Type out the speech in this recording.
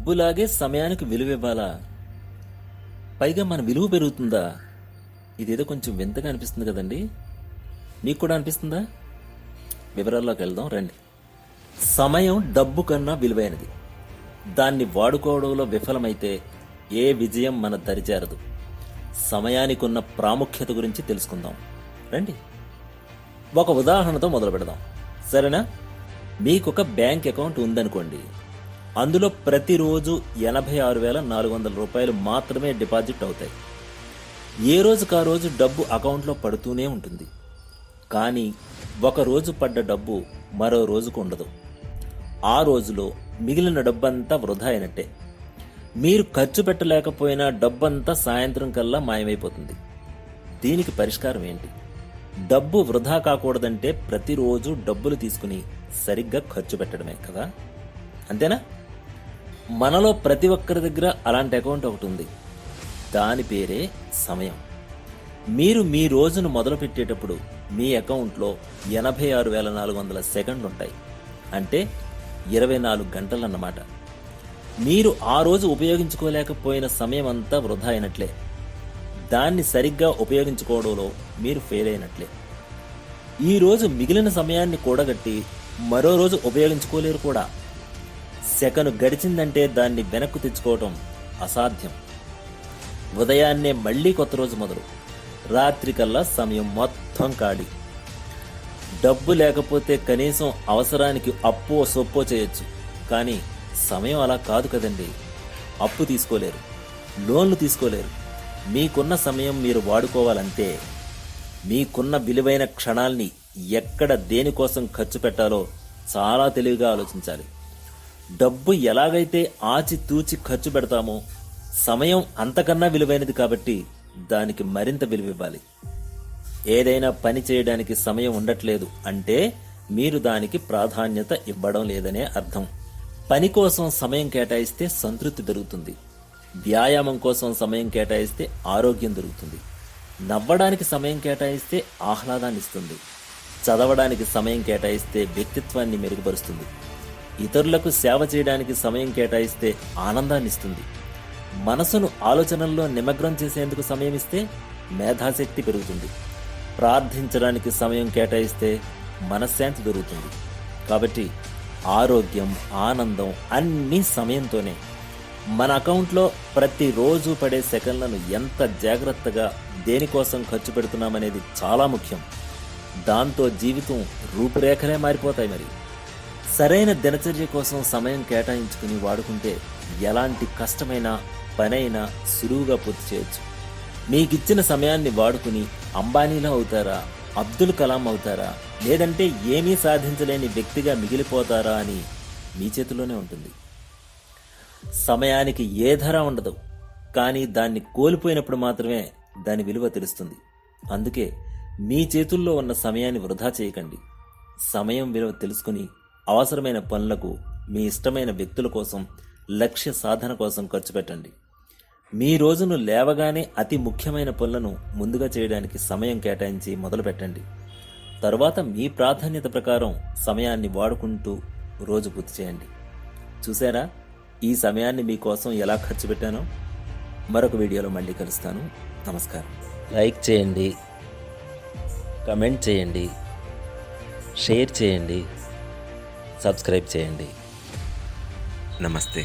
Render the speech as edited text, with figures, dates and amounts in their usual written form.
డబ్బులాగే సమయానికి విలువ ఇవ్వాలా? పైగా మన విలువ పెరుగుతుందా? ఇదేదో కొంచెం వింతగా అనిపిస్తుంది కదండి. మీకు కూడా అనిపిస్తుందా? వివరాల్లోకి వెళ్దాం రండి. సమయం డబ్బు కన్నా విలువైనది. దాన్ని వాడుకోవడంలో విఫలమైతే ఏ విజయం మన దరిచేరదు. సమయానికి ఉన్న ప్రాముఖ్యత గురించి తెలుసుకుందాం రండి. ఒక ఉదాహరణతో మొదలు పెడదాం, సరేనా? మీకొక బ్యాంక్ అకౌంట్ ఉందనుకోండి. అందులో ప్రతిరోజు 86,400 రూపాయలు మాత్రమే డిపాజిట్ అవుతాయి. ఏ రోజుకా రోజు డబ్బు అకౌంట్లో పడుతూనే ఉంటుంది. కానీ ఒక రోజు పడ్డ డబ్బు మరో రోజుకు ఉండదు. ఆ రోజులో మిగిలిన డబ్బంతా వృధా అయినట్టే. మీరు ఖర్చు పెట్టలేకపోయినా డబ్బంతా సాయంత్రం కల్లా మాయమైపోతుంది. దీనికి పరిష్కారం ఏంటి? డబ్బు వృధా కాకూడదంటే ప్రతిరోజు డబ్బులు తీసుకుని సరిగ్గా ఖర్చు పెట్టడమే కదా, అంతేనా? మనలో ప్రతి ఒక్కరి దగ్గర అలాంటి అకౌంట్ ఒకటి ఉంది. దాని పేరే సమయం. మీరు మీ రోజును మొదలు పెట్టేటప్పుడు మీ అకౌంట్లో 86,400 సెకండ్లు ఉంటాయి. అంటే 24 గంటలన్నమాట. మీరు ఆ రోజు ఉపయోగించుకోలేకపోయిన సమయం అంతా వృధా అయినట్లే. దాన్ని సరిగ్గా ఉపయోగించుకోవడంలో మీరు ఫెయిల్ అయినట్లే. ఈ రోజు మిగిలిన సమయాన్ని కూడగట్టి మరో రోజు ఉపయోగించుకోలేరు కూడా. సెకను గడిచిందంటే దాన్ని వెనక్కు తెచ్చుకోవటం అసాధ్యం. ఉదయాన్నే మళ్లీ కొత్త రోజు మొదలు. రాత్రికల్లా సమయం మొత్తం ఖాళీ. డబ్బు లేకపోతే కనీసం అవసరానికి అప్పో సొప్పో చేయొచ్చు. కానీ సమయం అలా కాదు కదండి. అప్పు తీసుకోలేరు, లోన్లు తీసుకోలేరు. మీకున్న సమయం మీరు వాడుకోవాలంతే. మీకున్న విలువైన క్షణాల్ని ఎక్కడ దేనికోసం ఖర్చు పెట్టాలో చాలా తెలివిగా ఆలోచించాలి. డబ్బు ఎలాగైతే ఆచితూచి ఖర్చు పెడతామో సమయం అంతకన్నా విలువైనది కాబట్టి దానికి మరింత విలువివ్వాలి. ఏదైనా పని చేయడానికి సమయం ఉండట్లేదు అంటే మీరు దానికి ప్రాధాన్యత ఇవ్వడం లేదనే అర్థం. పని కోసం సమయం కేటాయిస్తే సంతృప్తి దొరుకుతుంది. వ్యాయామం కోసం సమయం కేటాయిస్తే ఆరోగ్యం దొరుకుతుంది. నవ్వడానికి సమయం కేటాయిస్తే ఆహ్లాదాన్ని ఇస్తుంది. చదవడానికి సమయం కేటాయిస్తే వ్యక్తిత్వాన్ని మెరుగుపరుస్తుంది. ఇతరులకు సేవ చేయడానికి సమయం కేటాయిస్తే ఆనందాన్ని ఇస్తుంది. మనసును ఆలోచనల్లో నిమగ్నం చేసేందుకు సమయం ఇస్తే మేధాశక్తి పెరుగుతుంది. ప్రార్థించడానికి సమయం కేటాయిస్తే మనశ్శాంతి దొరుకుతుంది. కాబట్టి ఆరోగ్యం, ఆనందం అన్నీ సమయంతోనే. మన అకౌంట్లో ప్రతిరోజు పడే సెకన్లను ఎంత జాగ్రత్తగా దేనికోసం ఖర్చు పెడుతున్నామనేది చాలా ముఖ్యం. దాంతో జీవితం రూపురేఖలే మారిపోతాయి. మరి సరైన దినచర్య కోసం సమయం కేటాయించుకుని వాడుకుంటే ఎలాంటి కష్టమైన పనైనా సులువుగా పూర్తి చేయొచ్చు. మీకిచ్చిన సమయాన్ని వాడుకుని అంబానీలా అవుతారా, అబ్దుల్ కలాం అవుతారా, లేదంటే ఏమీ సాధించలేని వ్యక్తిగా మిగిలిపోతారా అని మీ చేతిలోనే ఉంటుంది. సమయానికి ఏ ధర ఉండదు, కానీ దాన్ని కోల్పోయినప్పుడు మాత్రమే దాని విలువ తెలుస్తుంది. అందుకే మీ చేతుల్లో ఉన్న సమయాన్ని వృధా చేయకండి. సమయం విలువ తెలుసుకుని అవసరమైన పనులకు, మీ ఇష్టమైన వ్యక్తుల కోసం, లక్ష్య సాధన కోసం ఖర్చు పెట్టండి. మీ రోజును లేవగానే అతి ముఖ్యమైన పనులను ముందుగా చేయడానికి సమయం కేటాయించి మొదలు పెట్టండి. తరువాత మీ ప్రాధాన్యత ప్రకారం సమయాన్ని వాడుకుంటూ రోజు పూర్తి చేయండి. చూసారా ఈ సమయాన్ని మీకోసం ఎలా ఖర్చు పెట్టానో? మరొక వీడియోలో మళ్ళీ కలుస్తాను. నమస్కారం. లైక్ చేయండి, కమెంట్ చేయండి, షేర్ చేయండి, సబ్స్క్రైబ్ చేయండి. నమస్తే.